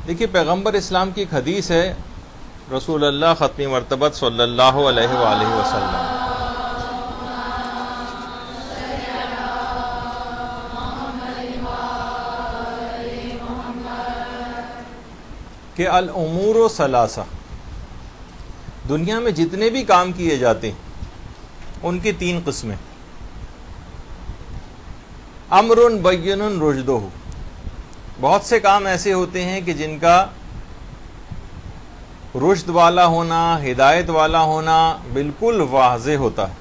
دیکھیے پیغمبر اسلام کی ایک حدیث ہے، رسول اللہ ختم مرتبت صلی اللہ علیہ وآلہ وسلم کہ الامور ثلاثہ، دنیا میں جتنے بھی کام کیے جاتے ہیں ان کی تین قسمیں، امر بین رشدہ، بہت سے کام ایسے ہوتے ہیں کہ جن کا رشد والا ہونا، ہدایت والا ہونا بالکل واضح ہوتا ہے،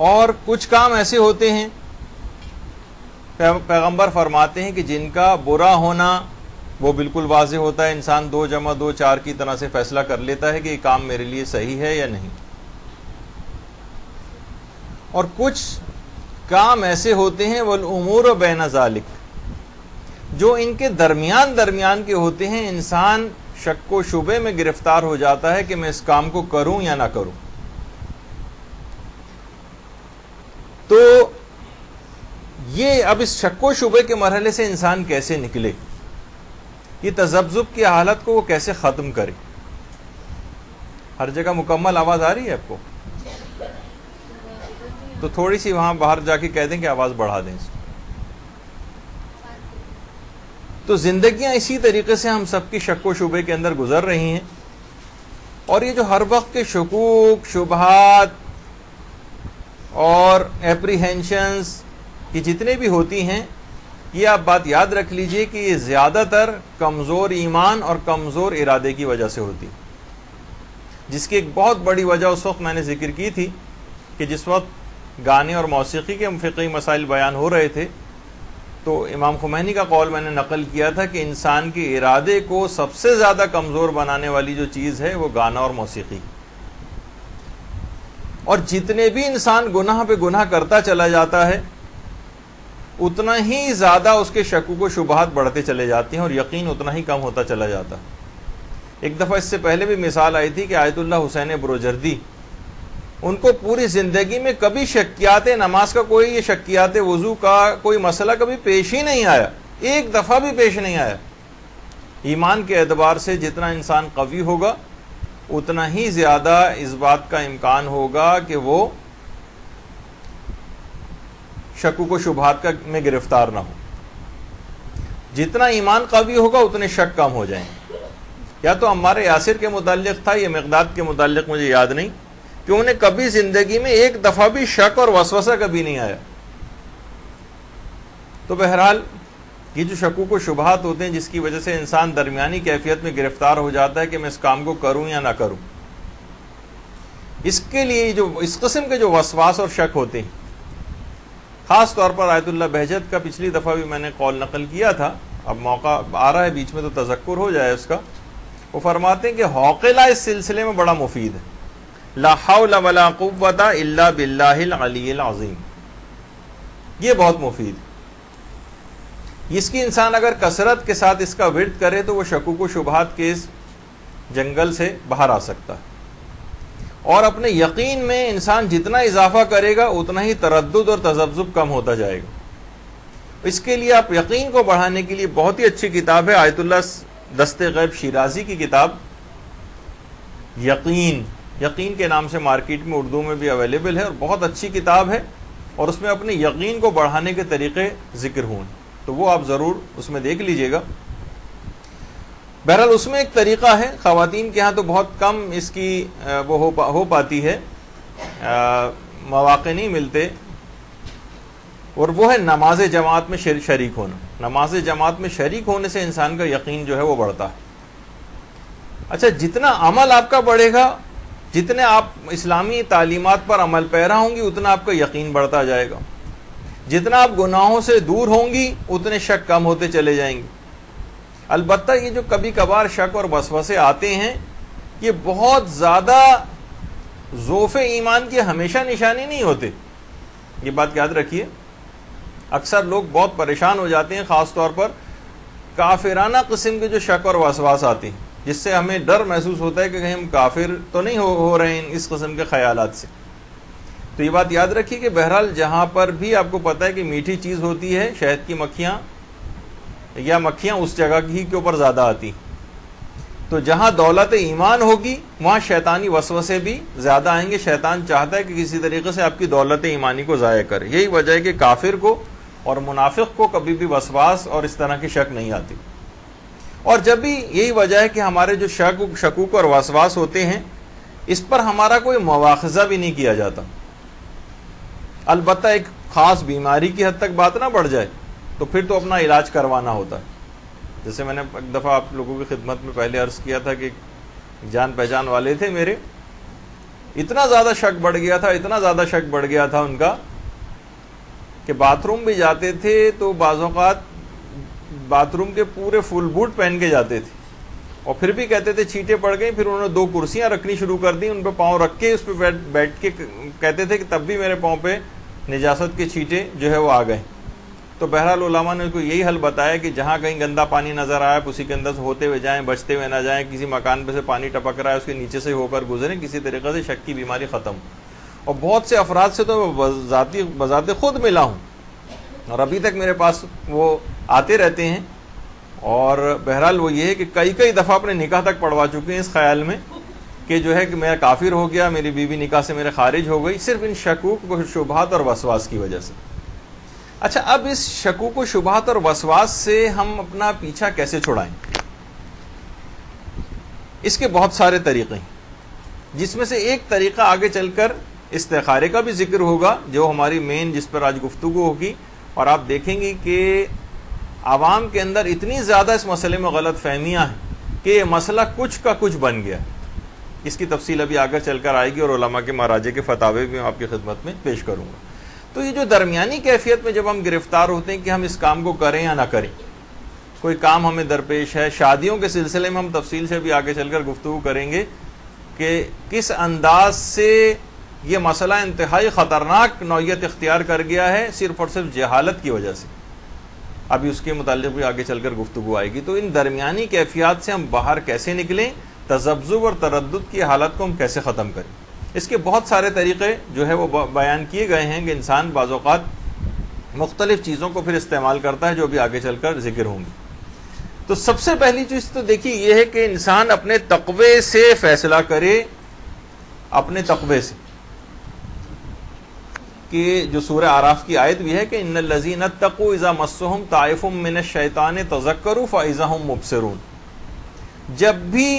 اور کچھ کام ایسے ہوتے ہیں پیغمبر فرماتے ہیں کہ جن کا برا ہونا وہ بالکل واضح ہوتا ہے، انسان 2 + 2 4 کی طرح سے فیصلہ کر لیتا ہے کہ یہ کام میرے لیے صحیح ہے یا نہیں، اور کچھ کام ایسے ہوتے ہیں والامور بین ذالک، جو ان کے درمیان کے ہوتے ہیں، انسان شک و شبے میں گرفتار ہو جاتا ہے کہ میں اس کام کو کروں یا نہ کروں۔ تو یہ اب اس شک و شبے کے مرحلے سے انسان کیسے نکلے، یہ تذبذب کی حالت کو وہ کیسے ختم کرے۔ ہر جگہ مکمل آواز آ رہی ہے آپ کو؟ تو تھوڑی سی وہاں باہر جا کے کہہ دیں کہ آواز بڑھا دیں اس کو۔ تو زندگیاں اسی طریقے سے ہم سب کی شک و شبے کے اندر گزر رہی ہیں، اور یہ جو ہر وقت کے شکوک، شبہات اور اپریہینشنز کی جتنے بھی ہوتی ہیں، یہ آپ بات یاد رکھ لیجئے کہ یہ زیادہ تر کمزور ایمان اور کمزور ارادے کی وجہ سے ہوتی، جس کی ایک بہت بڑی وجہ اس وقت میں نے ذکر کی تھی کہ جس وقت گانے اور موسیقی کے فقہی مسائل بیان ہو رہے تھے تو امام خمینی کا قول میں نے نقل کیا تھا کہ انسان کے ارادے کو سب سے زیادہ کمزور بنانے والی جو چیز ہے وہ گانا اور موسیقی، اور جتنے بھی انسان گناہ پہ گناہ کرتا چلا جاتا ہے اتنا ہی زیادہ اس کے شکوک و شبہات بڑھتے چلے جاتے ہیں اور یقین اتنا ہی کم ہوتا چلا جاتا ہے۔ ایک دفعہ اس سے پہلے بھی مثال آئی تھی کہ آیت اللہ حسین بروجردی، ان کو پوری زندگی میں کبھی شکیات نماز کا کوئی، یہ شکیات وضو کا کوئی مسئلہ کبھی پیش ہی نہیں آیا، ایک دفعہ بھی پیش نہیں آیا۔ ایمان کے اعتبار سے جتنا انسان قوی ہوگا اتنا ہی زیادہ اس بات کا امکان ہوگا کہ وہ شکوک و شبہات میں گرفتار نہ ہو۔ جتنا ایمان قوی ہوگا اتنے شک کم ہو جائیں۔ یا تو عمار یاسر کے متعلق تھا، یہ مقداد کے متعلق مجھے یاد نہیں، کہ انہیں کبھی زندگی میں ایک دفعہ بھی شک اور وسوسہ کبھی نہیں آیا۔ تو بہرحال یہ جو شکوک و شبہات ہوتے ہیں جس کی وجہ سے انسان درمیانی کیفیت میں گرفتار ہو جاتا ہے کہ میں اس کام کو کروں یا نہ کروں، اس کے لیے جو اس قسم کے جو وسواس اور شک ہوتے ہیں، خاص طور پر آیت اللہ بہجت کا پچھلی دفعہ بھی میں نے قول نقل کیا تھا، اب موقع آ رہا ہے بیچ میں تو تذکر ہو جائے اس کا۔ وہ فرماتے ہیں کہ حوقلہ اس سلسلے میں بڑا مفید ہے، لا حول ولا قوت الا باللہ العلی العظیم، یہ بہت مفید ہے۔ اس کی انسان اگر کثرت کے ساتھ اس کا ورد کرے تو وہ شکوک و شبہات کے اس جنگل سے باہر آ سکتا ہے، اور اپنے یقین میں انسان جتنا اضافہ کرے گا اتنا ہی تردد اور تذبذب کم ہوتا جائے گا۔ اس کے لیے آپ یقین کو بڑھانے کے لیے بہت ہی اچھی کتاب ہے آیت اللہ دست غیب شیرازی کی کتاب یقین کے نام سے مارکیٹ میں اردو میں بھی اویلیبل ہے، اور بہت اچھی کتاب ہے، اور اس میں اپنے یقین کو بڑھانے کے طریقے ذکر ہوئے، تو وہ آپ ضرور اس میں دیکھ لیجئے گا۔ بہرحال اس میں ایک طریقہ ہے، خواتین کے ہاں تو بہت کم اس کی وہ ہو پاتی ہے، مواقع نہیں ملتے، اور وہ ہے نماز جماعت میں شریک ہونا۔ نماز جماعت میں شریک ہونے سے انسان کا یقین جو ہے وہ بڑھتا ہے۔ اچھا، جتنا عمل آپ کا بڑھے گا، جتنے آپ اسلامی تعلیمات پر عمل پیرا ہوں گی اتنا آپ کا یقین بڑھتا جائے گا، جتنا آپ گناہوں سے دور ہوں گی اتنے شک کم ہوتے چلے جائیں گے۔ البتہ یہ جو کبھی کبھار شک اور وسوسے آتے ہیں یہ بہت زیادہ ضعف ایمان کی ہمیشہ نشانی نہیں ہوتے، یہ بات یاد رکھیے۔ اکثر لوگ بہت پریشان ہو جاتے ہیں، خاص طور پر کافرانہ قسم کے جو شک اور وسواس آتے ہیں، جس سے ہمیں ڈر محسوس ہوتا ہے کہ کہیں ہم کافر تو نہیں ہو رہے ہیں اس قسم کے خیالات سے۔ تو یہ بات یاد رکھیے کہ بہرحال جہاں پر بھی آپ کو پتہ ہے کہ میٹھی چیز ہوتی ہے، شہد کی مکھیاں یا مکھیاں اس جگہ ہی کے اوپر زیادہ آتی. تو جہاں دولت ایمان ہوگی وہاں شیطانی وسوسے بھی زیادہ آئیں گے. شیطان چاہتا ہے کہ کسی طریقے سے آپ کی دولت ایمانی کو ضائع کرے. یہی وجہ ہے کہ کافر کو اور منافق کو کبھی بھی وسواس اور اس طرح کی شک نہیں آتی. اور جب بھی یہی وجہ ہے کہ ہمارے جو شکوک اور وسواس ہوتے ہیں اس پر ہمارا کوئی مواخذہ بھی نہیں کیا جاتا. البتہ ایک خاص بیماری کی حد تک بات نہ بڑھ جائے تو پھر تو اپنا علاج کروانا ہوتا ہے. جیسے میں نے ایک دفعہ آپ لوگوں کی خدمت میں پہلے عرض کیا تھا کہ جان پہچان والے تھے میرے, اتنا زیادہ شک بڑھ گیا تھا ان کا کہ باتھ روم بھی جاتے تھے تو بعض اوقات باتھ روم کے پورے فل بوٹ پہن کے جاتے تھے اور پھر بھی کہتے تھے چھینٹیں پڑ گئی. پھر انہوں نے 2 کرسیاں رکھنی شروع کر دی, ان پہ پاؤں رکھ کے اس پہ بیٹھ کے کہتے تھے کہ تب بھی میرے پاؤں پہ نجاست کے چھینٹے جو ہے وہ آ گئے. تو بہرحال علماء نے کو یہی حل بتایا کہ جہاں کہیں گندا پانی نظر آئے اسی کے اندر سے ہوتے ہوئے جائیں, بچتے ہوئے نہ جائیں. کسی مکان پہ سے پانی ٹپک رہا ہے اس کے نیچے سے ہو کر گزریں, کسی طریقے سے شک کی بیماری ختم. اور بہت سے افراد سے تو میں بذات خود ملا ہوں اور ابھی تک میرے پاس وہ آتے رہتے ہیں. اور بہرحال وہ یہ ہے کہ کئی دفعہ اپنے نکاح تک پڑھوا چکے ہیں اس خیال میں کہ جو ہے کہ میں کافر ہو گیا, میری بیوی نکاح سے میرے خارج ہو گئی, صرف ان شکوک و شبہات اور وسواس کی وجہ سے. اچھا, اب اس شکوک و شبہات اور وسواس سے ہم اپنا پیچھا کیسے چھڑائیں؟ اس کے بہت سارے طریقے ہیں, جس میں سے ایک طریقہ آگے چل کر استخارے کا بھی ذکر ہوگا جو ہماری مین جس پر آج گفتگو ہوگی. اور آپ دیکھیں گے کہ عوام کے اندر اتنی زیادہ اس مسئلے میں غلط فہمیاں ہیں کہ یہ مسئلہ کچھ کا کچھ بن گیا. اس کی تفصیل ابھی آگے چل کر آئے گی اور علماء کے مراجع کے فتاوے بھی میں آپ کی خدمت میں پیش کروں گا. تو یہ جو درمیانی کیفیت میں جب ہم گرفتار ہوتے ہیں کہ ہم اس کام کو کریں یا نہ کریں, کوئی کام ہمیں درپیش ہے, شادیوں کے سلسلے میں ہم تفصیل سے بھی آگے چل کر گفتگو کریں گے کہ کس انداز سے یہ مسئلہ انتہائی خطرناک نوعیت اختیار کر گیا ہے صرف اور صرف جہالت کی وجہ سے. ابھی اس کے متعلق بھی آگے چل کر گفتگو آئے گی. تو ان درمیانی کیفیات سے ہم باہر کیسے نکلیں, تذبذب اور تردد کی حالت کو ہم کیسے ختم کریں, اس کے بہت سارے طریقے جو ہے وہ بیان کیے گئے ہیں کہ انسان بعض اوقات مختلف چیزوں کو پھر استعمال کرتا ہے جو بھی آگے چل کر ذکر ہوں گے. تو سب سے پہلی چیز تو دیکھیے یہ ہے کہ انسان اپنے تقوی سے فیصلہ کرے, اپنے تقوی سے, کہ جو سورہ اعراف کی آیت بھی ہے کہ ان الذین اتقوا اذا مسهم طائف من الشیطان تذکروا فاذا هم مبصرون. جب بھی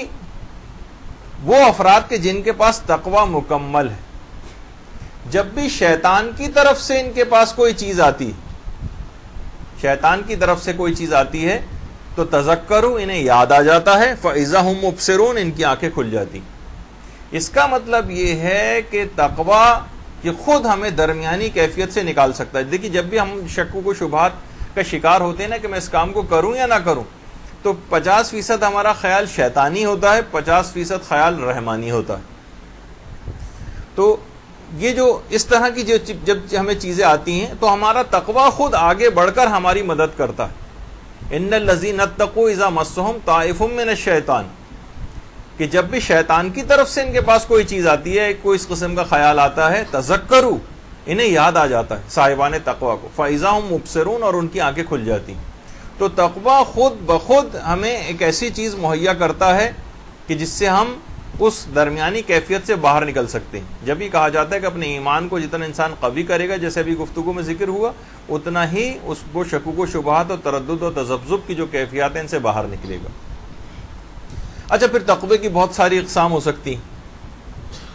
وہ افراد کے جن کے پاس تقوی مکمل ہے, جب بھی شیطان کی طرف سے ان کے پاس کوئی چیز آتی ہے, شیطان کی طرف سے کوئی چیز آتی ہے تو تذکروا, انہیں یاد آ جاتا ہے, فاذا هم مبصرون, ان کی آنکھیں کھل جاتی. اس کا مطلب یہ ہے کہ تقوی یہ خود ہمیں درمیانی کیفیت سے نکال سکتا ہے. دیکھیے جب بھی ہم شکوک و شبہات کا شکار ہوتے ہیں نا کہ میں اس کام کو کروں یا نہ کروں, تو 50% ہمارا خیال شیطانی ہوتا ہے, 50% خیال رحمانی ہوتا ہے. تو یہ جو اس طرح کی جب ہمیں چیزیں آتی ہیں تو ہمارا تقوی خود آگے بڑھ کر ہماری مدد کرتا ہے. ان الذین اتقوا اذا مسهم طائف من الشیطان, کہ جب بھی شیطان کی طرف سے ان کے پاس کوئی چیز آتی ہے, کوئی اس قسم کا خیال آتا ہے, تذکروا, انہیں یاد آ جاتا ہے صاحبان تقوی کو, فاذا هم مبصرون, اور ان کی آنکھیں کھل جاتی ہیں. تو تقوی خود بخود ہمیں ایک ایسی چیز مہیا کرتا ہے کہ جس سے ہم اس درمیانی کیفیت سے باہر نکل سکتے ہیں. جب ہی کہا جاتا ہے کہ اپنے ایمان کو جتنا انسان قوی کرے گا, جیسے ابھی گفتگو میں ذکر ہوا, اتنا ہی اس کو شکوک و شبہات اور تردد و تذبذب کی جو کیفیات ہیں ان سے باہر نکلے گا. اچھا, پھر تقوی کی بہت ساری اقسام ہو سکتی ہیں.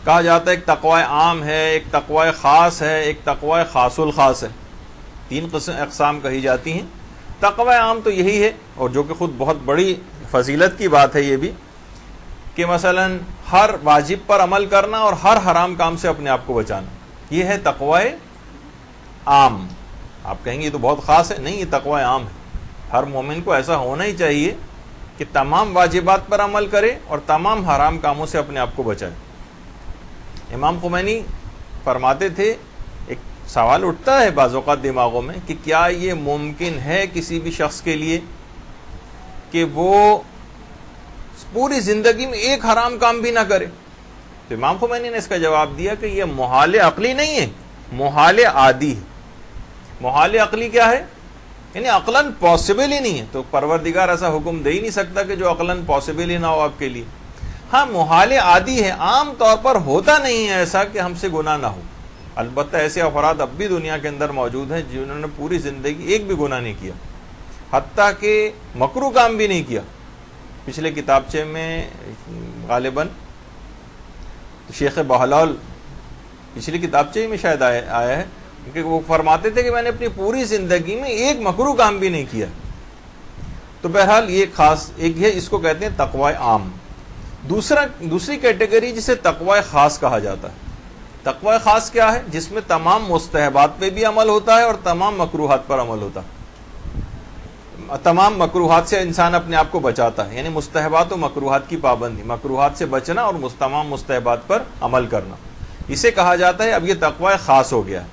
کہا جاتا ہے ایک تقوی عام ہے, ایک تقوی خاص ہے, ایک تقوی خاص الخاص ہے. 3 اقسام کہی جاتی ہیں. تقوی عام تو یہی ہے, اور جو کہ خود بہت بڑی فضیلت کی بات ہے یہ بھی, کہ مثلا ہر واجب پر عمل کرنا اور ہر حرام کام سے اپنے آپ کو بچانا, یہ ہے تقوی عام. آپ کہیں گے یہ تو بہت خاص ہے. نہیں, یہ تقوی عام ہے. ہر مومن کو ایسا ہونا ہی چاہیے کہ تمام واجبات پر عمل کرے اور تمام حرام کاموں سے اپنے آپ کو بچائے. امام خمینی فرماتے تھے, ایک سوال اٹھتا ہے بعض اوقات دماغوں میں کہ کیا یہ ممکن ہے کسی بھی شخص کے لیے کہ وہ پوری زندگی میں ایک حرام کام بھی نہ کرے؟ تو امام خمینی نے اس کا جواب دیا کہ یہ محال عقلی نہیں ہے, محال عادی ہے. محال عقلی کیا ہے یعنی عقلاً پاسبل ہی نہیں ہے. تو پروردگار ایسا حکم دے ہی نہیں سکتا کہ جو عقلاً پاسبل ہی نہ ہو آپ کے لیے. ہاں محال عادی ہے, عام طور پر ہوتا نہیں ہے ایسا کہ ہم سے گناہ نہ ہو. البتہ ایسے افراد اب بھی دنیا کے اندر موجود ہیں جنہوں نے پوری زندگی ایک بھی گناہ نہیں کیا, حتیٰ کہ مکروہ کام بھی نہیں کیا. پچھلے کتابچے میں غالباً شیخ بہلول پچھلی کتابچے میں شاید آیا ہے کہ وہ فرماتے تھے کہ میں نے اپنی پوری زندگی میں ایک مکروہ کام بھی نہیں کیا. تو بہرحال یہ خاص ایک ہے, اس کو کہتے ہیں تقوی عام. دوسری کیٹیگری جسے تقوی خاص کہا جاتا ہے. تقوی خاص کیا ہے؟ جس میں تمام مستحبات پہ بھی عمل ہوتا ہے اور تمام مکروہات پر عمل ہوتا ہے. تمام مکروہات سے انسان اپنے آپ کو بچاتا ہے, یعنی مستحبات و مکروہات کی پابندی, مکروہات سے بچنا اور تمام مستحبات پر عمل کرنا, اسے کہا جاتا ہے. اب یہ تقوی خاص ہو گیا.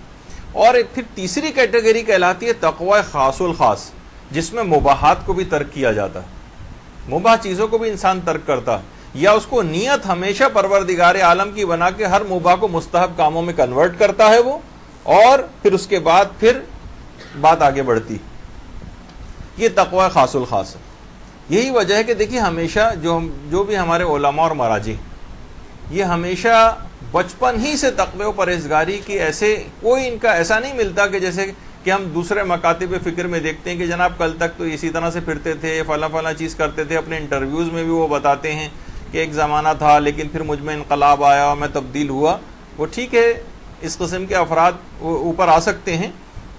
اور پھر تیسری کیٹیگری کہلاتی ہے تقوی خاص الخاص, جس میں مباحات کو بھی ترک کیا جاتا ہے. مباح چیزوں کو بھی انسان ترک کرتا ہے, یا اس کو نیت ہمیشہ پروردگار عالم کی بنا کے ہر مباح کو مستحب کاموں میں کنورٹ کرتا ہے وہ, اور پھر اس کے بعد پھر بات آگے بڑھتی. یہ تقوی خاص الخاص ہے. یہی وجہ ہے کہ دیکھیے ہمیشہ جو بھی ہمارے علماء اور مراجع, یہ ہمیشہ بچپن ہی سے تقوی و پرہیزگاری کی ایسے کوئی ان کا ایسا نہیں ملتا کہ جیسے کہ ہم دوسرے مکاتب فکر میں دیکھتے ہیں کہ جناب کل تک تو اسی طرح سے پھرتے تھے, فلاں چیز کرتے تھے. اپنے انٹرویوز میں بھی وہ بتاتے ہیں کہ ایک زمانہ تھا لیکن پھر مجھ میں انقلاب آیا اور میں تبدیل ہوا. وہ ٹھیک ہے, اس قسم کے افراد اوپر آ سکتے ہیں,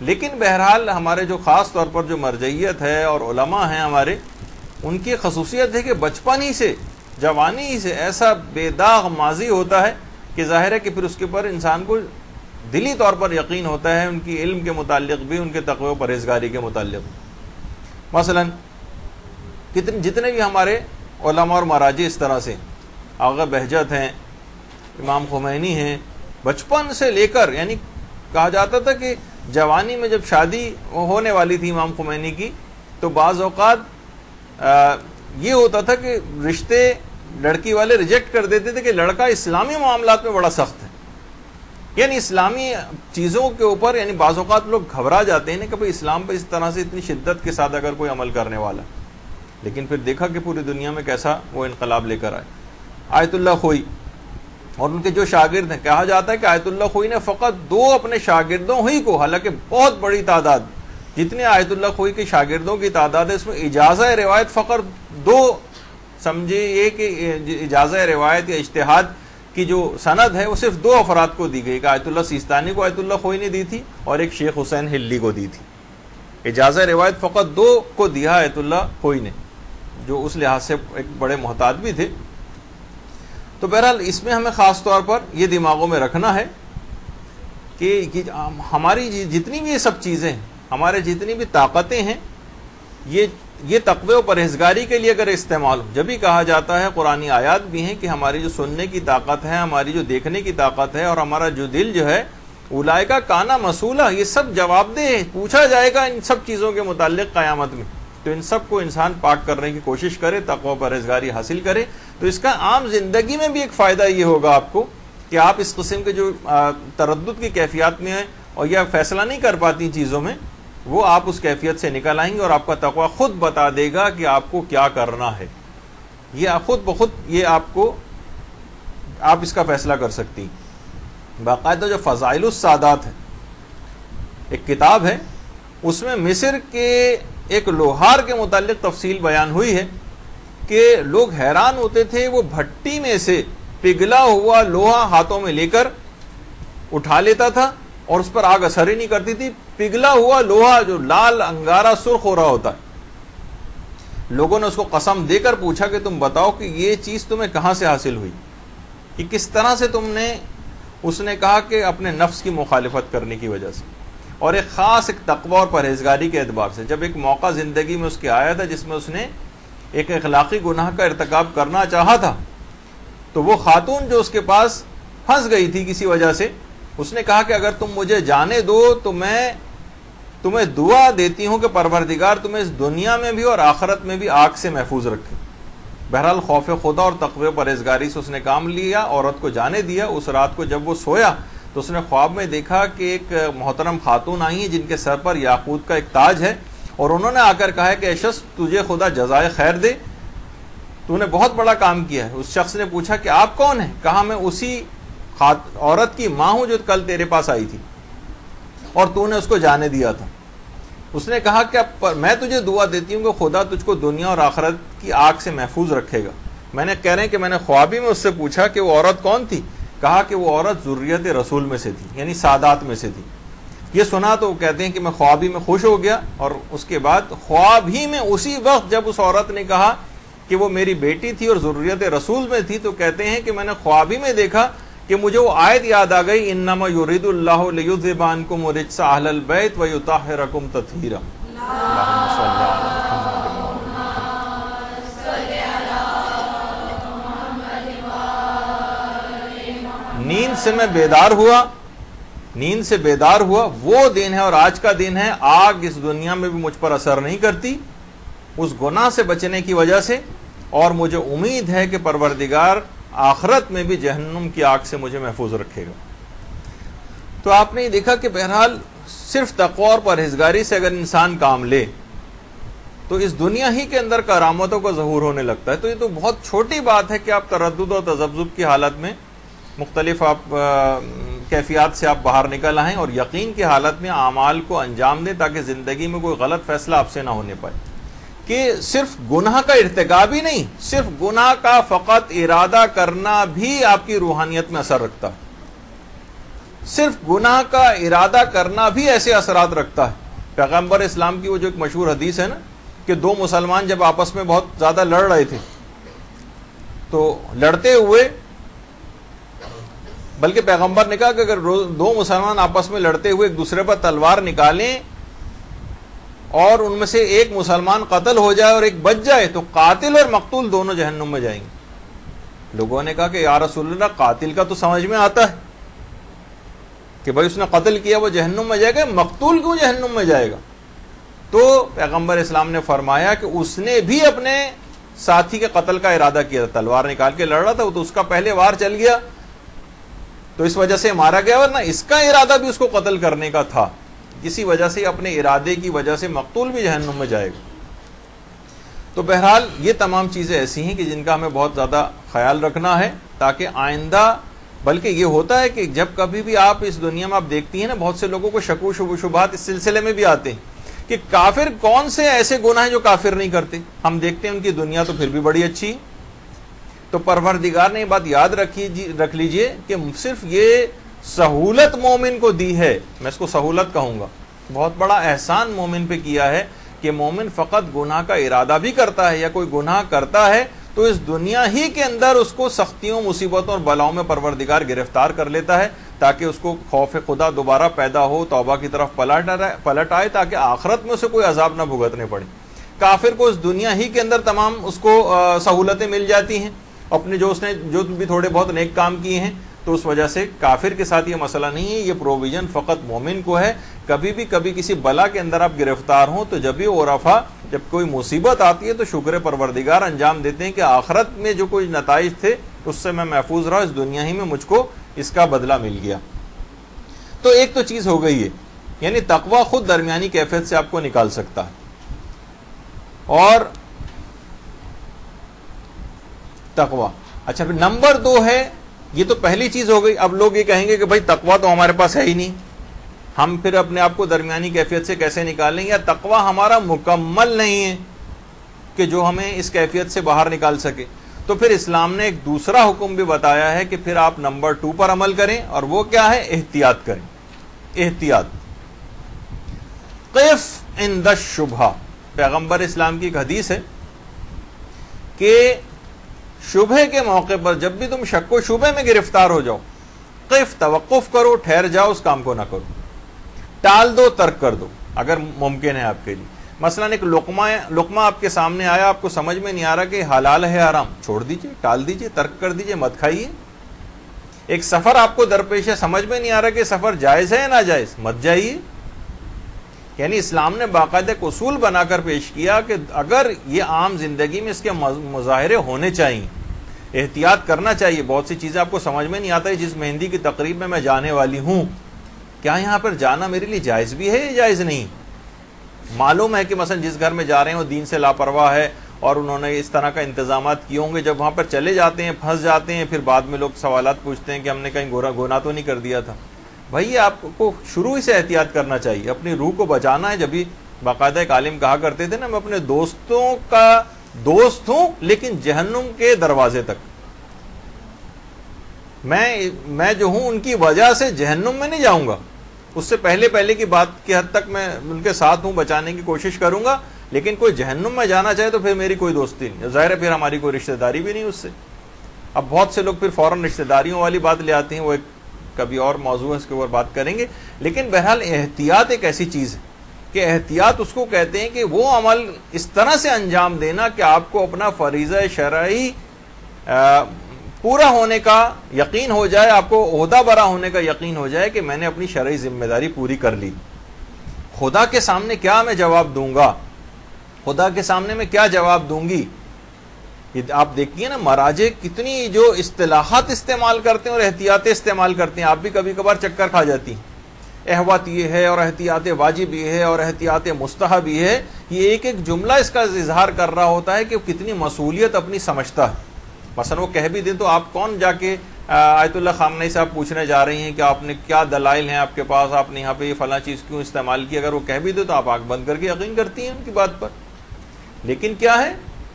لیکن بہرحال ہمارے جو خاص طور پر جو مرجعیت ہے اور علماء ہیں ہمارے, ان کی خصوصیت ہے کہ بچپن ہی سے, جوانی ہی سے ایسا بے داغ ماضی ہوتا ہے کہ ظاہر ہے کہ پھر اس کے پر انسان کو دلی طور پر یقین ہوتا ہے ان کی علم کے متعلق بھی, ان کے تقوی و پرہیزگاری کے متعلق. مثلا جتنے بھی ہمارے علماء اور مراجع اس طرح سے, آغا بہجت ہیں, امام خمینی ہیں, بچپن سے لے کر, یعنی کہا جاتا تھا کہ جوانی میں جب شادی ہونے والی تھی امام خمینی کی, تو بعض اوقات یہ ہوتا تھا کہ رشتے لڑکی والے ریجیکٹ کر دیتے تھے کہ لڑکا اسلامی معاملات میں بڑا سخت ہے, یعنی اسلامی چیزوں کے اوپر. یعنی بعض اوقات لوگ گھبرا جاتے ہیں کہ بھئی اسلام پہ اس طرح سے اتنی شدت کے ساتھ اگر کوئی عمل کرنے والا, لیکن پھر دیکھا کہ پوری دنیا میں کیسا وہ انقلاب لے کر آئے. آیت اللہ خوئی اور ان کے جو شاگرد ہیں, کہا جاتا ہے کہ آیت اللہ خوئی نے فقط 2 اپنے شاگردوں ہی کو, حالانکہ بہت بڑی تعداد, جتنے آیت اللہ خوئی کے شاگردوں کی تعداد ہے اس میں اجازہ روایت فقط 2, سمجھے یہ کہ اجازہ روایت یا اجتہاد کی جو سند ہے وہ صرف 2 افراد کو دی گئی, کہ آیت اللہ سیستانی کو آیت اللہ خوئی نے دی تھی اور ایک شیخ حسین ہلی کو دی تھی. اجازہ روایت فقط 2 کو دیا آیت اللہ خوئی نے, جو اس لحاظ سے ایک بڑے محتاط بھی تھے. تو بہرحال اس میں ہمیں خاص طور پر یہ دماغوں میں رکھنا ہے کہ ہماری جتنی بھی یہ سب چیزیں, ہمارے جتنی بھی طاقتیں ہیں, یہ تقوی و پرہیزگاری کے لیے اگر استعمال ہو. جب بھی کہا جاتا ہے, قرآنی آیات بھی ہیں کہ ہماری جو سننے کی طاقت ہے, ہماری جو دیکھنے کی طاقت ہے, اور ہمارا جو دل جو ہے, اولئک کانا مسئولہ, یہ سب جواب دہ ہے, پوچھا جائے گا ان سب چیزوں کے متعلق قیامت میں. تو ان سب کو انسان پاک کرنے کی کوشش کرے, تقوی و پرہیزگاری حاصل کرے. تو اس کا عام زندگی میں بھی ایک فائدہ یہ ہوگا آپ کو کہ آپ اس قسم کے جو تردد کی کیفیات میں ہیں اور یا فیصلہ نہیں کر پاتی چیزوں میں, وہ آپ اس کیفیت سے نکل آئیں گے, اور آپ کا تقوی خود بتا دے گا کہ آپ کو کیا کرنا ہے. یہ خود بخود یہ آپ اس کا فیصلہ کر سکتی. باقاعدہ جو فضائل السادات ہے, ایک کتاب ہے, اس میں مصر کے ایک لوہار کے متعلق تفصیل بیان ہوئی ہے کہ لوگ حیران ہوتے تھے, وہ بھٹی میں سے پگھلا ہوا لوہا ہاتھوں میں لے کر اٹھا لیتا تھا اور اس پر آگ اثر ہی نہیں کرتی تھی. پگھلا ہوا لوہا جو لال انگارہ سرخ ہو رہا ہوتا ہے. لوگوں نے اس کو قسم دے کر پوچھا کہ تم بتاؤ کہ یہ چیز تمہیں کہاں سے حاصل ہوئی, کہ کس طرح سے تم نے. اس نے کہا کہ اپنے نفس کی مخالفت کرنے کی وجہ سے, اور ایک خاص ایک تقوی اور پرہیزگاری کے اعتبار سے. جب ایک موقع زندگی میں اس کے آیا تھا جس میں اس نے ایک اخلاقی گناہ کا ارتکاب کرنا چاہا تھا, تو وہ خاتون جو اس کے پاس پھنس گئی تھی کسی وجہ سے, اس نے کہا کہ اگر تم مجھے جانے دو تو میں تمہیں دعا دیتی ہوں کہ پروردگار تمہیں اس دنیا میں بھی اور آخرت میں بھی آگ سے محفوظ رکھے. بہرحال خوف خدا اور تقوی و پرہیزگاری سے اس نے کام لیا, عورت کو جانے دیا. اس رات کو جب وہ سویا تو اس نے خواب میں دیکھا کہ ایک محترم خاتون آئی ہیں جن کے سر پر یاقوت کا ایک تاج ہے, اور انہوں نے آ کر کہا کہ اے شخص تجھے خدا جزائے خیر دے، تو نے بہت بڑا کام کیا ہے۔ اس شخص نے پوچھا کہ آپ کون ہیں؟ کہا میں اسی عورت کی ماں ہوں جو کل تیرے پاس آئی تھی اور تو نے اس کو جانے دیا تھا۔ اس نے کہا کہ میں تجھے دعا دیتی ہوں کہ خدا تجھ کو دنیا اور آخرت کی آگ سے محفوظ رکھے گا۔ میں نے کہہ رہے ہیں کہ میں نے خوابی میں اس سے پوچھا کہ وہ عورت کون تھی؟ کہا کہ وہ عورت ذریت رسول میں سے تھی، یعنی سادات میں سے تھی۔ یہ سنا تو وہ کہتے ہیں کہ میں خوابی میں خوش ہو گیا، اور اس کے بعد خواب ہی میں اسی وقت جب اس عورت نے کہا کہ وہ میری بیٹی تھی اور ذریت رسول میں تھی، تو کہتے ہیں کہ میں نے خواب ہی میں دیکھا کہ مجھے وہ آیت یاد آ گئی، انما یرید اللہ لیذھب عنکم الرجس اہل البیت ویطہرکم تطہیرا۔ اللہم صل علی محمد۔ نیند سے میں بیدار ہوا، نیند سے بیدار ہوا، وہ دن ہے اور آج کا دن ہے، آگ اس دنیا میں بھی مجھ پر اثر نہیں کرتی اس گناہ سے بچنے کی وجہ سے، اور مجھے امید ہے کہ پروردگار آخرت میں بھی جہنم کی آگ سے مجھے محفوظ رکھے گا۔ تو آپ نے یہ دیکھا کہ بہرحال صرف تقوی اور پرہیزگاری سے اگر انسان کام لے تو اس دنیا ہی کے اندر کرامتوں کا ظہور ہونے لگتا ہے۔ تو یہ تو بہت چھوٹی بات ہے کہ آپ تردد اور تذبذب کی حالت میں مختلف کیفیات سے آپ باہر نکل آئیں اور یقین کی حالت میں اعمال کو انجام دیں تاکہ زندگی میں کوئی غلط فیصلہ آپ سے نہ ہونے پائے۔ کہ صرف گناہ کا ارتکاب ہی نہیں، صرف گناہ کا فقط ارادہ کرنا بھی آپ کی روحانیت میں اثر رکھتا ہے۔ صرف گناہ کا ارادہ کرنا بھی ایسے اثرات رکھتا ہے۔ پیغمبر اسلام کی وہ جو ایک مشہور حدیث ہے نا کہ دو مسلمان جب آپس میں بہت زیادہ لڑ رہے تھے تو لڑتے ہوئے، بلکہ پیغمبر نے کہا کہ اگر دو مسلمان آپس میں لڑتے ہوئے ایک دوسرے پر تلوار نکالیں اور ان میں سے ایک مسلمان قتل ہو جائے اور ایک بچ جائے تو قاتل اور مقتول دونوں جہنم میں جائیں گے۔ لوگوں نے کہا کہ یا رسول اللہ، قاتل کا تو سمجھ میں آتا ہے کہ بھائی اس نے قتل کیا وہ جہنم میں جائے گا، مقتول کیوں جہنم میں جائے گا؟ تو پیغمبر اسلام نے فرمایا کہ اس نے بھی اپنے ساتھی کے قتل کا ارادہ کیا تھا، تلوار نکال کے لڑ رہا تھا، وہ تو اس کا پہلے وار چل گیا تو اس وجہ سے مارا گیا، ورنہ اس کا ارادہ بھی اس کو قتل کرنے کا تھا، کسی وجہ سے اپنے ارادے کی وجہ سے مقتول بھی جہنم میں جائے گا۔ تو بہرحال یہ تمام چیزیں ایسی ہیں کہ جن کا ہمیں بہت زیادہ خیال رکھنا ہے تاکہ آئندہ، بلکہ یہ ہوتا ہے کہ جب کبھی بھی آپ اس دنیا میں آپ دیکھتی ہیں نا، بہت سے لوگوں کو شک و شبہات اس سلسلے میں بھی آتے ہیں کہ کافر کون سے ایسے گناہ ہیں جو کافر نہیں کرتے، ہم دیکھتے ہیں ان کی دنیا تو پھر بھی بڑی اچھی۔ تو پروردگار نے یہ بات یاد رکھ لیجئے کہ صرف یہ سہولت مومن کو دی ہے، میں اس کو سہولت کہوں گا، بہت بڑا احسان مومن پہ کیا ہے کہ مومن فقط گناہ کا ارادہ بھی کرتا ہے یا کوئی گناہ کرتا ہے تو اس دنیا ہی کے اندر اس کو سختیوں، مصیبتوں اور بلاؤں میں پروردگار گرفتار کر لیتا ہے تاکہ اس کو خوف خدا دوبارہ پیدا ہو، توبہ کی طرف پلٹ آئے تاکہ آخرت میں اسے کوئی عذاب نہ بھگتنے پڑے۔ کافر کو اس دنیا ہی کے اندر تمام اس کو سہولتیں مل جاتی ہیں، اپنے اس نے جو بھی تھوڑے بہت نیک کام کیے ہیں، تو اس وجہ سے کافر کے ساتھ یہ مسئلہ نہیں ہے، یہ پروویژن فقط مومن کو ہے۔ کبھی کسی بلا کے اندر آپ گرفتار ہوں تو جب بھی عرفا، جب کوئی مصیبت آتی ہے تو شکر پروردگار انجام دیتے ہیں کہ آخرت میں جو کوئی نتائج تھے اس سے میں محفوظ رہا، اس دنیا ہی میں مجھ کو اس کا بدلہ مل گیا۔ تو ایک تو چیز ہو گئی ہے، یعنی تقوی خود درمیانی کیفیت سے آپ کو نکال سکتا ہے۔ اور تقوی، اچھا پھر نمبر 2 ہے، یہ تو پہلی چیز ہو گئی۔ اب لوگ یہ کہیں گے کہ بھائی تقوی تو ہمارے پاس ہے ہی نہیں، ہم پھر اپنے آپ کو درمیانی کیفیت سے کیسے نکالیں گے؟ یا تقوی ہمارا مکمل نہیں ہے کہ جو ہمیں اس کیفیت سے باہر نکال سکے۔ تو پھر اسلام نے ایک دوسرا حکم بھی بتایا ہے کہ پھر آپ نمبر 2 پر عمل کریں، اور وہ کیا ہے؟ احتیاط کریں۔ احتیاط، قف عند الشبہہ، پیغمبر اسلام کی ایک حدیث ہے کہ شبہ کے موقع پر جب بھی تم شک و شبہ میں گرفتار ہو جاؤ، قف، توقف کرو، ٹھہر جاؤ، اس کام کو نہ کرو، ٹال دو، ترک کر دو اگر ممکن ہے آپ کے لیے۔ مثلا ایک لقمہ آپ کے سامنے آیا، آپ کو سمجھ میں نہیں آ رہا کہ حلال ہے حرام، چھوڑ دیجئے، ٹال دیجئے، ترک کر دیجئے، مت کھائیے۔ ایک سفر آپ کو درپیش ہے، سمجھ میں نہیں آ رہا کہ سفر جائز ہے یا ناجائز، مت جائیے۔ یعنی اسلام نے باقاعدہ ایک اصول بنا کر پیش کیا کہ اگر یہ عام زندگی میں اس کے مظاہرے ہونے چاہیے، احتیاط کرنا چاہیے۔ بہت سی چیزیں آپ کو سمجھ میں نہیں آتا ہے، جس مہندی کی تقریب میں جانے والی ہوں، کیا یہاں پر جانا میرے لیے جائز بھی ہے یا جائز نہیں؟ معلوم ہے کہ مثلا جس گھر میں جا رہے ہیں وہ دین سے لاپرواہ ہے اور انہوں نے اس طرح کا انتظامات کیے ہوں گے، جب وہاں پر چلے جاتے ہیں پھنس جاتے ہیں، پھر بعد میں لوگ سوالات پوچھتے ہیں کہ ہم نے کہیں گناہ تو نہیں کر دیا تھا۔ بھائی آپ کو شروع ہی سے احتیاط کرنا چاہیے، اپنی روح کو بچانا ہے۔ جب بھی باقاعدہ ایک عالم کہا کرتے تھے نا، میں اپنے دوستوں کا دوست ہوں لیکن جہنم کے دروازے تک، میں جو ہوں ان کی وجہ سے جہنم میں نہیں جاؤں گا، اس سے پہلے کی بات کی حد تک میں ان کے ساتھ ہوں، بچانے کی کوشش کروں گا، لیکن کوئی جہنم میں جانا چاہے تو پھر میری کوئی دوستی نہیں، ظاہر ہے پھر ہماری کوئی رشتہ داری بھی نہیں اس سے۔ اب بہت سے لوگ پھر فوراً رشتہ داریوں والی بات لے آتے ہیں، وہ ایک کبھی اور موضوع ہے، اس کے اوپر بات کریں گے۔ لیکن بہرحال احتیاط ایک ایسی چیز ہے کہ احتیاط اس کو کہتے ہیں کہ وہ عمل اس طرح سے انجام دینا کہ آپ کو اپنا فریضہ شرعی پورا ہونے کا یقین ہو جائے، آپ کو عہدہ برا ہونے کا یقین ہو جائے کہ میں نے اپنی شرعی ذمہ داری پوری کر لی۔ خدا کے سامنے کیا میں جواب دوں گا، خدا کے سامنے میں کیا جواب دوں گی؟ آپ دیکھیے نا مراجع کتنی جو اصطلاحات استعمال کرتے ہیں اور احتیاطیں استعمال کرتے ہیں، آپ بھی کبھی کبھار چکر کھا جاتی ہیں۔ احوط یہ ہے اور احتیاط واجب یہ ہے اور احتیاط مستحب یہ ہے، یہ ایک ایک جملہ اس کا اظہار کر رہا ہوتا ہے کہ وہ کتنی مسئولیت اپنی سمجھتا ہے۔ مثلا وہ کہہ بھی دیں تو آپ کون جا کے آیت اللہ خامنئی صاحب پوچھنے جا رہی ہیں کہ آپ نے کیا دلائل ہیں آپ کے پاس، آپ نے یہاں پہ یہ فلاں چیز کیوں استعمال کی؟ اگر وہ کہہ بھی دے تو آپ آنکھ بند کر کے یقین کرتی ہیں ان کی بات پر۔ لیکن کیا ہے،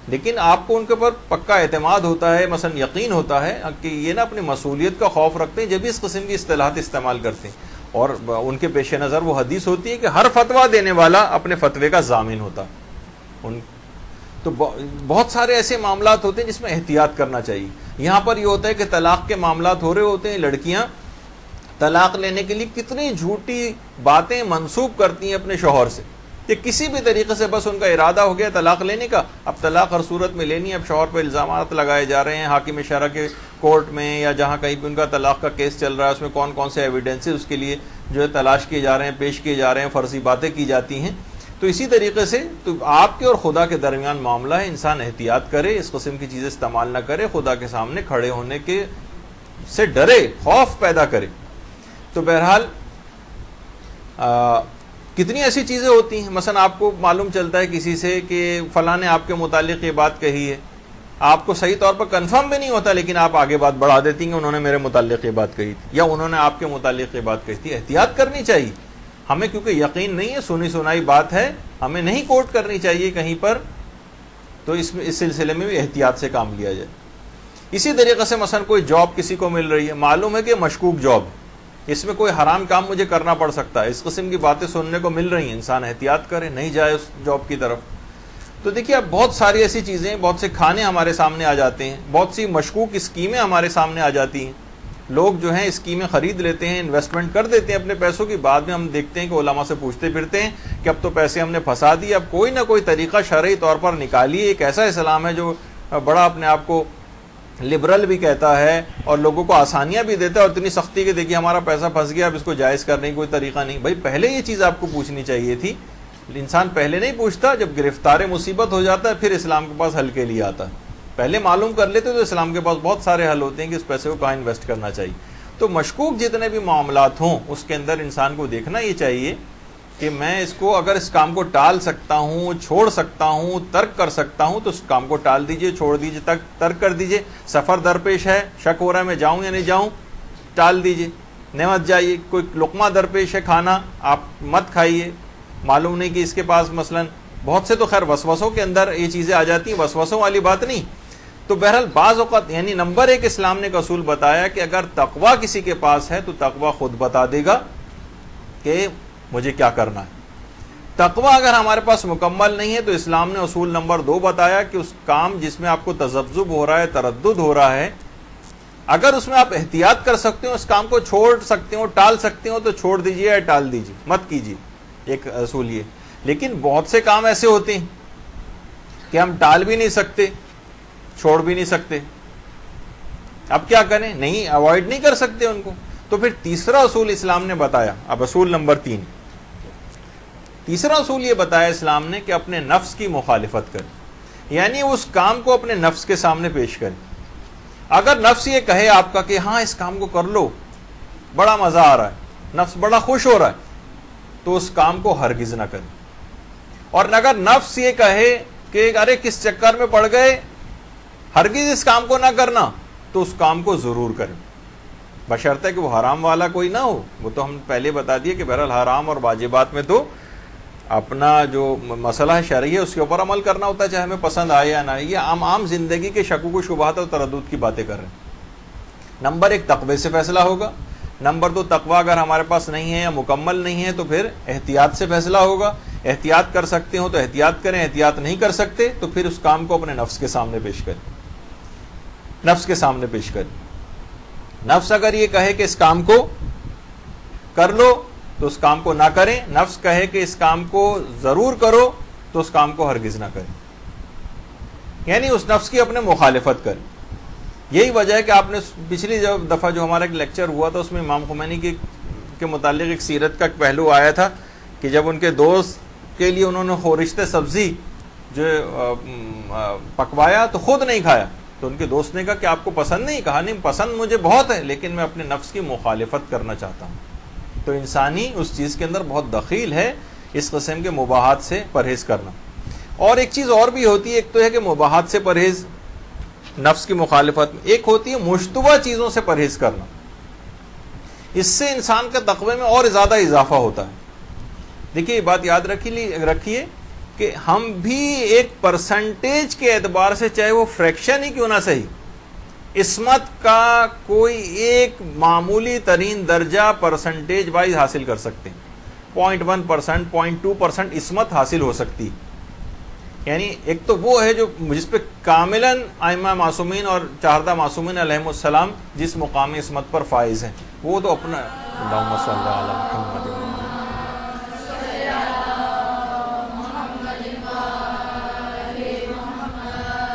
لیکن آپ کو ان کے اوپر پکا اعتماد ہوتا ہے، مثلا یقین ہوتا ہے کہ یہ نا اپنی مسئولیت کا خوف رکھتے ہیں جب بھی اس قسم کی اصطلاحات استعمال کرتے ہیں، اور ان کے پیش نظر وہ حدیث ہوتی ہے کہ ہر فتویٰ دینے والا اپنے فتوے کا ضامن ہوتا ہے۔ تو بہت سارے ایسے معاملات ہوتے ہیں جس میں احتیاط کرنا چاہیے۔ یہاں پر یہ ہوتا ہے کہ طلاق کے معاملات ہو رہے ہوتے ہیں، لڑکیاں طلاق لینے کے لیے کتنی جھوٹی باتیں منسوب کرتی ہیں اپنے شوہر سے کہ کسی بھی طریقے سے بس ان کا ارادہ ہو گیا طلاق لینے کا، اب طلاق ہر صورت میں لینی ہے۔ اب شوہر پہ الزامات لگائے جا رہے ہیں حاکم شرع کے کورٹ میں یا جہاں کہیں بھی ان کا طلاق کا کیس چل رہا ہے، اس میں کون کون سے ایویڈنسز اس کے لیے جو ہے تلاش کیے جا رہے ہیں، پیش کیے جا رہے ہیں، فرضی باتیں کی جاتی ہیں۔ تو اسی طریقے سے تو آپ کے اور خدا کے درمیان معاملہ ہے، انسان احتیاط کرے، اس قسم کی چیزیں استعمال نہ کرے، خدا کے سامنے کھڑے ہونے کے سے ڈرے، خوف پیدا کرے۔ تو بہرحال کتنی ایسی چیزیں ہوتی ہیں، مثلا آپ کو معلوم چلتا ہے کسی سے کہ فلاں نے آپ کے متعلق یہ بات کہی ہے، آپ کو صحیح طور پر کنفرم بھی نہیں ہوتا لیکن آپ آگے بات بڑھا دیتی ہیں کہ انہوں نے میرے متعلق یہ بات کہی تھی یا انہوں نے آپ کے متعلق یہ بات کہی تھی۔ احتیاط کرنی چاہیے ہمیں، کیونکہ یقین نہیں ہے، سنی سنائی بات ہے، ہمیں نہیں کوٹ کرنی چاہیے کہیں پر، تو اس سلسلے میں بھی احتیاط سے کام لیا جائے۔ اسی طریقے سے مثلا کوئی جاب کسی کو مل رہی ہے، معلوم ہے کہ مشکوک جاب، اس میں کوئی حرام کام مجھے کرنا پڑ سکتا ہے، اس قسم کی باتیں سننے کو مل رہی ہیں، انسان احتیاط کرے، نہیں جائے اس جاب کی طرف۔ تو دیکھیے اب بہت ساری ایسی چیزیں، بہت سے کھانے ہمارے سامنے آ جاتے ہیں، بہت سی مشکوک اسکیمیں ہمارے سامنے آ جاتی ہیں، لوگ جو ہیں اسکیمیں خرید لیتے ہیں، انویسٹمنٹ کر دیتے ہیں اپنے پیسوں کی، بعد میں ہم دیکھتے ہیں کہ علماء سے پوچھتے پھرتے ہیں کہ اب تو پیسے ہم نے پھنسا دیے، اب کوئی نہ کوئی طریقہ شرعی طور پر نکالیے۔ ایک ایسا اسلام ہے جو بڑا اپنے آپ کو لبرل بھی کہتا ہے اور لوگوں کو آسانیاں بھی دیتا ہے، اور اتنی سختی کہ دیکھیے ہمارا پیسہ پھنس گیا، اب اس کو جائز کرنے کی کوئی طریقہ نہیں۔ بھائی پہلے یہ چیز آپ کو پوچھنی چاہیے تھی، انسان پہلے نہیں پوچھتا، جب گرفتار مصیبت ہو جاتا ہے پھر اسلام کے پاس حل کے لیے آتا ہے۔ پہلے معلوم کر لیتے تو اسلام کے پاس بہت سارے حل ہوتے ہیں کہ اس پیسے کو کہاں انویسٹ کرنا چاہیے۔ تو مشکوک جتنے بھی معاملات ہوں اس کے اندر انسان کو دیکھنا یہ چاہیے کہ میں اس کو اگر اس کام کو ٹال سکتا ہوں، چھوڑ سکتا ہوں، ترک کر سکتا ہوں تو اس کام کو ٹال دیجئے، چھوڑ دیجئے، ترک کر دیجئے۔ سفر درپیش ہے، شک ہو رہا ہے میں جاؤں یا نہیں جاؤں، ٹال دیجئے، نہیں مت جائیے۔ کوئی لقمہ درپیش ہے کھانا، آپ مت کھائیے، معلوم نہیں کہ اس کے پاس مثلا بہت سے تو خیر وسوسوں کے اندر یہ چیزیں آ جاتی ہیں، وسوسوں والی بات نہیں۔ تو بہرحال بعض اوقات یعنی نمبر ایک اسلام نے ایک اصول بتایا کہ اگر تقویٰ کسی کے پاس ہے تو تقویٰ خود بتا دے گا کہ مجھے کیا کرنا ہے۔ تقویٰ اگر ہمارے پاس مکمل نہیں ہے تو اسلام نے اصول نمبر 2 بتایا کہ اس کام جس میں آپ کو تذبذب ہو رہا ہے، تردد ہو رہا ہے، اگر اس میں آپ احتیاط کر سکتے ہو، اس کام کو چھوڑ سکتے ہو، ٹال سکتے ہو تو چھوڑ دیجئے یا ٹال دیجئے، مت کیجئے، ایک اصول یہ۔ لیکن بہت سے کام ایسے ہوتے ہیں کہ ہم ٹال بھی نہیں سکتے، چھوڑ بھی نہیں سکتے، اب کیا کریں؟ نہیں، اوائڈ نہیں کر سکتے ان کو۔ تو پھر تیسرا اصول اسلام نے بتایا، اب اصول نمبر 3، تیسرا اصول یہ بتایا اسلام نے کہ اپنے نفس کی مخالفت کریں، یعنی اس کام کو اپنے نفس کے سامنے پیش کریں۔ اگر نفس یہ کہے آپ کا کہ ہاں اس کام کو کر لو، بڑا مزہ آ رہا ہے، نفس بڑا خوش ہو رہا ہے، تو اس کام کو ہرگز نہ کریں۔ اور اگر نفس یہ کہے کہ ارے کس چکر میں پڑ گئے، ہرگز اس کام کو نہ کرنا، تو اس کام کو ضرور کریں، بشرطے کہ وہ حرام والا کوئی نہ ہو. وہ تو ہم پہلے بتا دیے کہ بہرحال حرام اور واجبات میں تو اپنا جو مسئلہ ہے شرعی ہے اس کے اوپر عمل کرنا ہوتا ہے، چاہے ہمیں پسند آئے یا نہ آئے. یہ عام زندگی کے شکوک و شبہات اور تردد کی باتیں کر رہے ہیں. نمبر 1 تقوی سے فیصلہ ہوگا. نمبر 2 تقوی اگر ہمارے پاس نہیں ہے یا مکمل نہیں ہے تو پھر احتیاط سے فیصلہ ہوگا. احتیاط کر سکتے ہو تو احتیاط کریں، احتیاط نہیں کر سکتے تو پھر اس کام کو اپنے نفس کے سامنے پیش کریں. نفس کے سامنے پیش کریں. نفس اگر یہ کہے کہ اس کام کو کر لو تو اس کام کو نہ کریں. نفس کہے کہ اس کام کو ضرور کرو تو اس کام کو ہرگز نہ کریں. یعنی اس نفس کی اپنے مخالفت کریں. یہی وجہ ہے کہ آپ نے پچھلی دفعہ جو ہمارا ایک لیکچر ہوا تھا اس میں امام خمینی کے متعلق ایک سیرت کا ایک پہلو آیا تھا کہ جب ان کے دوست کے لیے انہوں نے خورشت سبزی جو پکوایا تو خود نہیں کھایا، تو ان کے دوست نے کہا کہ آپ کو پسند نہیں؟ کہا نہیں، پسند مجھے بہت ہے لیکن میں اپنے نفس کی مخالفت کرنا چاہتا ہوں. تو انسانی اس چیز کے اندر بہت دخیل ہے اس قسم کے مباحات سے پرہیز کرنا. اور ایک چیز اور بھی ہوتی ہے، ایک تو ہے کہ مباحات سے پرہیز نفس کی مخالفت میں، ایک ہوتی ہے مشتبہ چیزوں سے پرہیز کرنا. اس سے انسان کا تقوی میں اور زیادہ اضافہ ہوتا ہے. دیکھیے یہ بات یاد رکھیے کہ ہم بھی ایک پرسنٹیج کے اعتبار سے، چاہے وہ فریکشن ہی کیوں نہ صحیح، عصمت کا کوئی ایک معمولی ترین درجہ پرسنٹیج وائز حاصل کر سکتے ہیں. 0.1%، 0.2% عصمت حاصل ہو سکتی. یعنی ایک تو وہ ہے جو جس پہ کاملاً ائمہ معصومین اور چہاردہ معصومین علیہم السلام جس مقام عصمت پر فائز ہیں، وہ تو اپنا اللہم صلی علی محمد.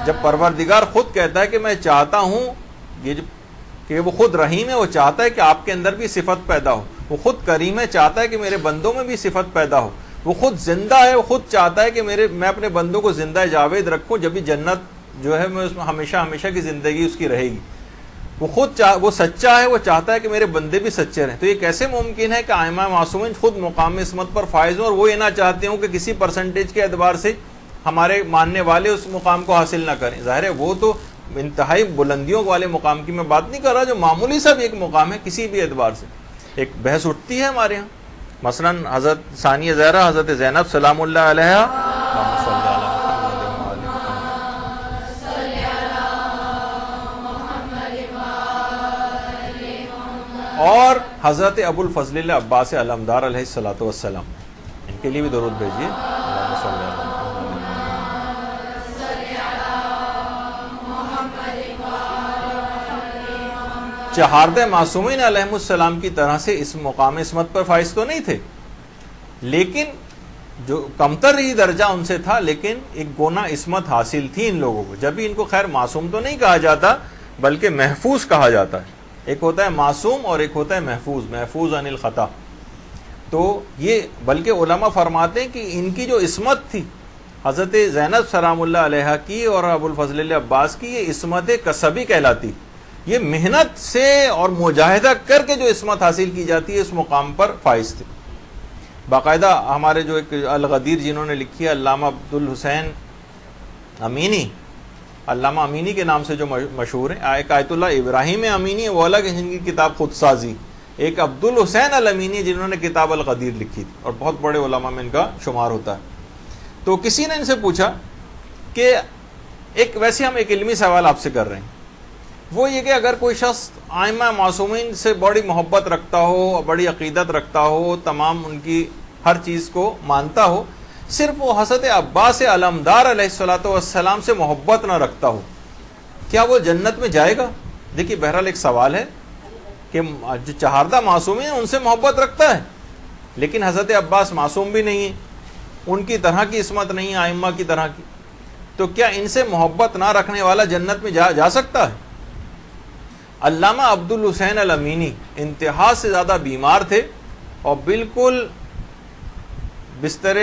جب پروردگار خود کہتا ہے کہ میں چاہتا ہوں، یہ کہ وہ خود رحیم ہے، وہ چاہتا ہے کہ آپ کے اندر بھی صفت پیدا ہو. وہ خود کریم ہے، چاہتا ہے کہ میرے بندوں میں بھی صفت پیدا ہو. وہ خود زندہ ہے، وہ خود چاہتا ہے کہ میں اپنے بندوں کو زندہ جاوید رکھوں، جب بھی جنت جو ہے میں اس میں ہمیشہ کی زندگی اس کی رہے گی. وہ خود وہ سچا ہے، وہ چاہتا ہے کہ میرے بندے بھی سچے رہیں. تو یہ کیسے ممکن ہے کہ ائمہ معصومین خود مقام عصمت پر فائز ہوں اور وہ یہ نہ چاہتے ہوں کہ کسی پرسنٹیج کے اعتبار سے ہمارے ماننے والے اس مقام کو حاصل نہ کریں؟ ظاہر ہے وہ تو انتہائی بلندیوں والے مقام کی میں بات نہیں کر رہا، جو معمولی سا بھی ایک مقام ہے کسی بھی اعتبار سے. ایک بحث اٹھتی ہے ہمارے ہاں، مثلا حضرت ثانیہ زہرا، حضرت زینب سلام اللہ علیہا، اور حضرت ابو الفضل اللہ عباس علمدار علیہ الصلوۃ والسلام، ان کے لیے بھی درود بھیجیے. چہاردہ معصومین علیہم السلام کی طرح سے اس مقام عصمت پر فائز تو نہیں تھے، لیکن جو کمتر ہی درجہ ان سے تھا، لیکن ایک گونا عصمت حاصل تھی ان لوگوں کو. جب بھی ان کو خیر معصوم تو نہیں کہا جاتا بلکہ محفوظ کہا جاتا ہے. ایک ہوتا ہے معصوم اور ایک ہوتا ہے محفوظ عن الخطا. تو یہ بلکہ علماء فرماتے ہیں کہ ان کی جو عصمت تھی حضرت زینب سلام اللہ علیہا کی اور ابو الفضل اللہ عباس کی، یہ عصمت کسبی کہلاتی. یہ محنت سے اور مجاہدہ کر کے جو عصمت حاصل کی جاتی ہے اس مقام پر فائز تھے. باقاعدہ ہمارے جو ایک الغدیر جنہوں نے لکھی ہے، علامہ عبد الحسین امینی، علامہ امینی کے نام سے جو مشہور ہیں، ایک آیت اللہ ابراہیم امینی وہ الگ ہے جن کی کتاب خود سازی، ایک عبد الحسین الامینی جنہوں نے کتاب الغدیر لکھی تھی اور بہت بڑے علماء میں ان کا شمار ہوتا ہے. تو کسی نے ان سے پوچھا کہ ویسے ہم ایک علمی سوال آپ سے کر رہے ہیں، وہ یہ کہ اگر کوئی شخص ائمہ معصومین سے بڑی محبت رکھتا ہو، بڑی عقیدت رکھتا ہو، تمام ان کی ہر چیز کو مانتا ہو، صرف وہ حضرت عباس علمدار علیہ الصلوۃ والسلام سے محبت نہ رکھتا ہو، کیا وہ جنت میں جائے گا؟ دیکھیے بہرحال ایک سوال ہے کہ جو چہاردہ معصومین ہیں ان سے محبت رکھتا ہے، لیکن حضرت عباس معصوم بھی نہیں ہے، ان کی طرح کی عصمت نہیں ہے ائمہ کی طرح کی، تو کیا ان سے محبت نہ رکھنے والا جنت میں جا سکتا ہے؟ علامہ عبد الحسین الامینی انتہا سے زیادہ بیمار تھے اور بالکل بستر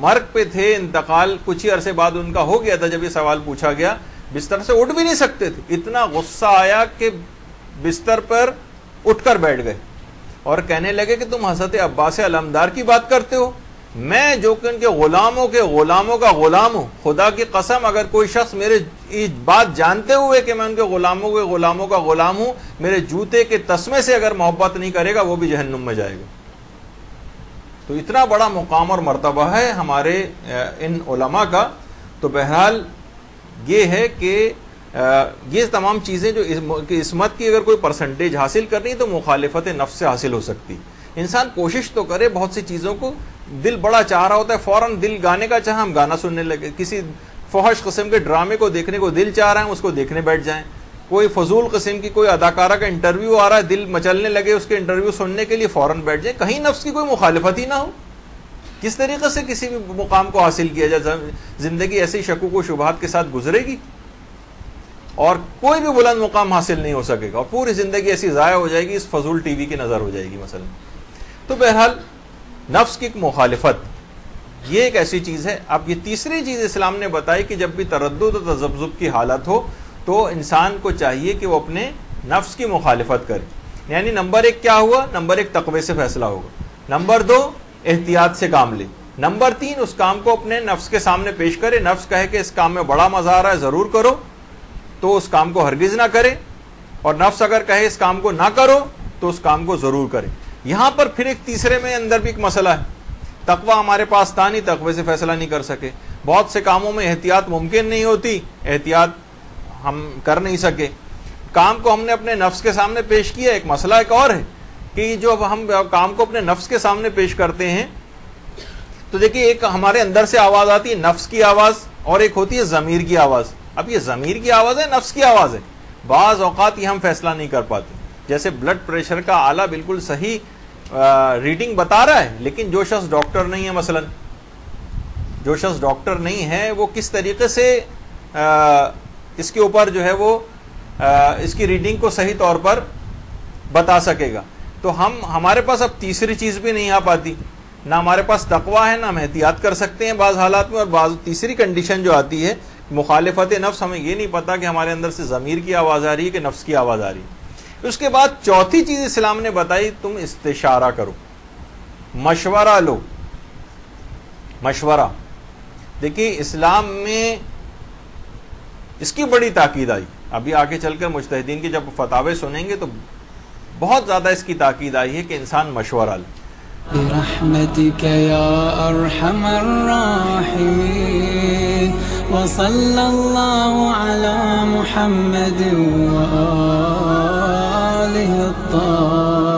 مرگ پہ تھے، انتقال کچھ ہی عرصے بعد ان کا ہو گیا تھا. جب یہ سوال پوچھا گیا بستر سے اٹھ بھی نہیں سکتے تھے، اتنا غصہ آیا کہ بستر پر اٹھ کر بیٹھ گئے اور کہنے لگے کہ تم حضرت عباس علمدار کی بات کرتے ہو، میں جو کہ ان کے غلاموں کا غلام ہوں، خدا کی قسم اگر کوئی شخص میرے بات جانتے ہوئے کہ میں ان کے غلاموں کا غلام ہوں، میرے جوتے کے تسمے سے اگر محبت نہیں کرے گا وہ بھی جہنم میں جائے گا۔ تو اتنا بڑا مقام اور مرتبہ ہے ہمارے ان علماء کا۔ تو بہرحال یہ ہے کہ یہ تمام چیزیں جو عصمت کی اگر کوئی پرسنٹیج حاصل کرنی تو مخالفت نفس سے حاصل ہو سکتی۔ انسان کوشش تو کرے، بہت سی چیزوں کو دل بڑا چاہ رہا ہوتا ہے، فوراً دل گانے کا چاہا ہم گانا سننے لگے، کسی فحش قسم کے ڈرامے کو دیکھنے کو دل چاہ رہا ہے اس کو دیکھنے بیٹھ جائیں، کوئی فضول قسم کی کوئی اداکارہ کا انٹرویو آ رہا ہے دل مچلنے لگے اس کے انٹرویو سننے کے لیے فوراً بیٹھ جائیں، کہیں نفس کی کوئی مخالفت ہی نہ ہو۔ کس طریقے سے کسی بھی مقام کو حاصل کیا جائے؟ زندگی ایسی شکوک و شبہات کے ساتھ گزرے گی اور کوئی بھی بلند مقام حاصل نہیں ہو سکے گا، اور پوری زندگی ایسی ضائع ہو جائے گی، اس فضول ٹی وی کی نظر ہو جائے گی مثلا۔ تو بہرحال نفس کی ایک مخالفت یہ ایک ایسی چیز ہے۔ اب یہ تیسری چیز اسلام نے بتائی کہ جب بھی تردد و تذبذب کی حالت ہو تو انسان کو چاہیے کہ وہ اپنے نفس کی مخالفت کرے۔ یعنی نمبر 1 کیا ہوا؟ نمبر 1 تقوی سے فیصلہ ہوگا، نمبر 2 احتیاط سے کام لے، نمبر 3 اس کام کو اپنے نفس کے سامنے پیش کرے، نفس کہے کہ اس کام میں بڑا مزہ آ رہا ہے ضرور کرو تو اس کام کو ہرگز نہ کرے، اور نفس اگر کہے اس کام کو نہ کرو تو اس کام کو ضرور کرے۔ یہاں پر پھر ایک تیسرے میں اندر بھی ایک مسئلہ ہے، تقوی ہمارے پاس تھا نہیں، تقوی سے فیصلہ نہیں کر سکے، بہت سے کاموں میں احتیاط ممکن نہیں ہوتی، احتیاط ہم کر نہیں سکے، کام کو ہم نے اپنے نفس کے سامنے پیش کیا۔ ایک مسئلہ ایک اور ہے کہ جو ہم کام کو اپنے نفس کے سامنے پیش کرتے ہیں تو دیکھیے ایک ہمارے اندر سے آواز آتی ہے نفس کی آواز، اور ایک ہوتی ہے ضمیر کی آواز۔ اب یہ ضمیر کی آواز ہے، نفس کی آواز ہے، بعض اوقات یہ ہم فیصلہ نہیں کر پاتے، جیسے بلڈ پریشر کا آلہ بالکل صحیح ریڈنگ بتا رہا ہے، لیکن جو شخص ڈاکٹر نہیں ہے، مثلا جو شخص ڈاکٹر نہیں ہے وہ کس طریقے سے اس کے اوپر جو ہے وہ اس کی ریڈنگ کو صحیح طور پر بتا سکے گا؟ تو ہمارے پاس اب تیسری چیز بھی نہیں آ پاتی، نہ ہمارے پاس تقوی ہے، نہ ہم احتیاط کر سکتے ہیں بعض حالات میں، اور بعض تیسری کنڈیشن جو آتی ہے مخالفت نفس، ہمیں یہ نہیں پتا کہ ہمارے اندر سے ضمیر کی آواز آ رہی ہے کہ نفس کی آواز آ رہی ہے۔ اس کے بعد چوتھی چیز اسلام نے بتائی، تم استشارہ کرو، مشورہ لو، مشورہ۔ دیکھیے اسلام میں اس کی بڑی تاکید آئی، ابھی آگے چل کر مجتہدین کی جب فتاوے سنیں گے تو بہت زیادہ اس کی تاکید آئی ہے کہ انسان مشورہ لے۔ برحمتك يا أرحم الراحمين وصلى الله على محمد وآله الطاهرين